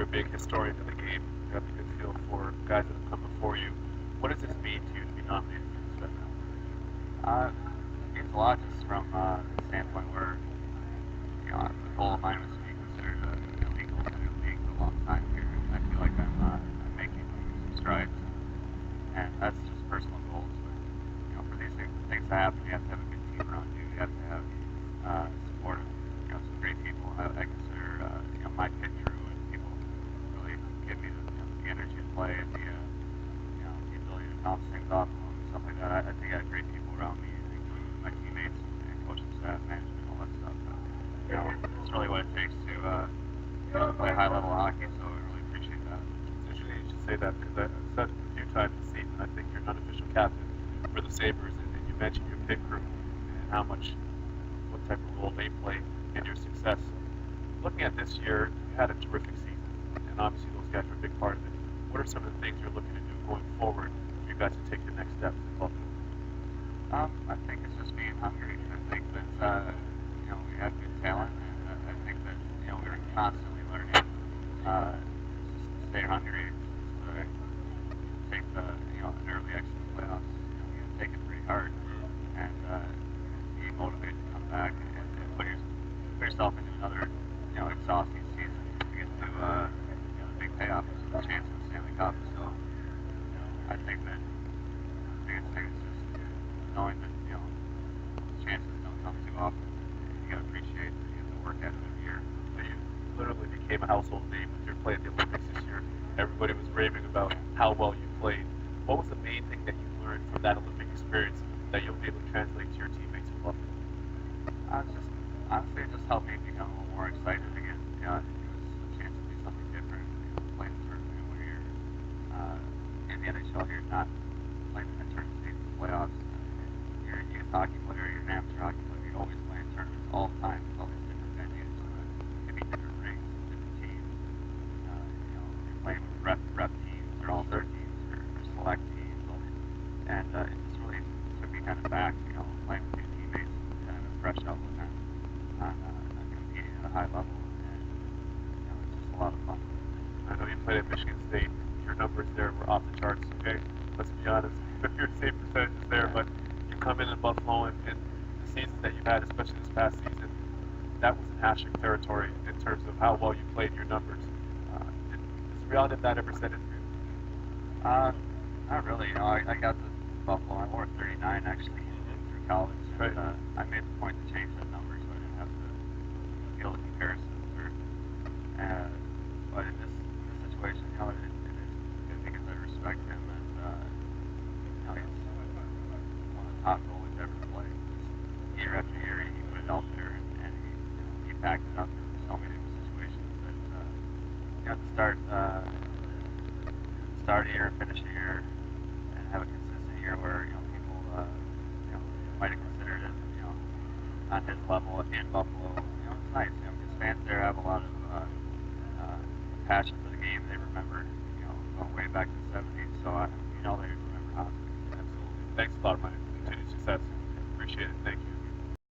a big historian of the game. You have a good feel for guys that have come before you. What does this mean to you to be nominated for this event now? It means a lot just from the standpoint where, the goal of mine was to be considered an elite goaltender in the league for a long time here. And I feel like I'm making some strides, and that's just personal goals. But for these things to happen, you have to have a good team around you. You have to have supportive, some great people. I consider, my pit crew and people really give me the energy to play and the ability to bounce things off of them, stuff like that. I think I have great people around me, including my teammates and coaching staff, management, all that stuff. It's really what it takes to play high level hockey. So I really appreciate that. It's interesting you should say that because I've said a few times this season, I think you're an unofficial captain for the Sabres, and you mentioned your pit crew and what type of role they play in your success. Looking at this year, you had a terrific season, and obviously those guys were a big part of it. What are some of the things you're looking to do going forward for you guys to take the next steps in Buffalo? I think it's just being hungry. I think that we have good talent, and I think that we're constantly learning. Just stay hungry. Just take an early exit in the playoffs. You take it pretty hard, and be motivated to come back and put yourself into another exhausting season to get to the big payoff, which is the chance of the Stanley Cup. So I think that the biggest thing is just knowing that chances don't come too often. You got to appreciate that you have to work at it every year. So you literally became a household name with your play at the Olympics this year. Everybody was raving about how well you played. What was the main thing that you learned from that Olympic experience that you'll be able to translate to your teammates in Buffalo? Honestly, it just helped me become a little more excited again. It was a chance to do something different. Playing the tournament where you're in the NHL, you're not playing in the tournament stage of the playoffs. You're a youth hockey player, you're an amateur hockey player. You're always playing tournaments all the time with all these different venues. Maybe different rinks, different teams. You're playing with rep teams, or all-star teams, or select teams. And it just really took me kind of back, playing with new teammates and kind of a fresh outlook on competing at a high level. And it's just a lot of fun. I know you played at Michigan State. Your numbers there were off the charts, okay? Let's be honest. Your save percentages there, but you come in Buffalo and the seasons that you've had, especially this past season, that was in asterisk territory in terms of how well you played your numbers. Does the reality of that ever set in for you? Not really. I got to Buffalo. I wore 39 actually through college. Right. And, I made the point to change that number so I didn't have to feel the comparisons. But in this situation, it is good because I respect him, and he's one of the top goalies ever to play. Just year after year, he put it out there, and he backed it up in so many different situations. That to start of the year, finish the year, and have a consistent year where people might have considered it on his level in Buffalo. It's nice. His fans there have a lot of passion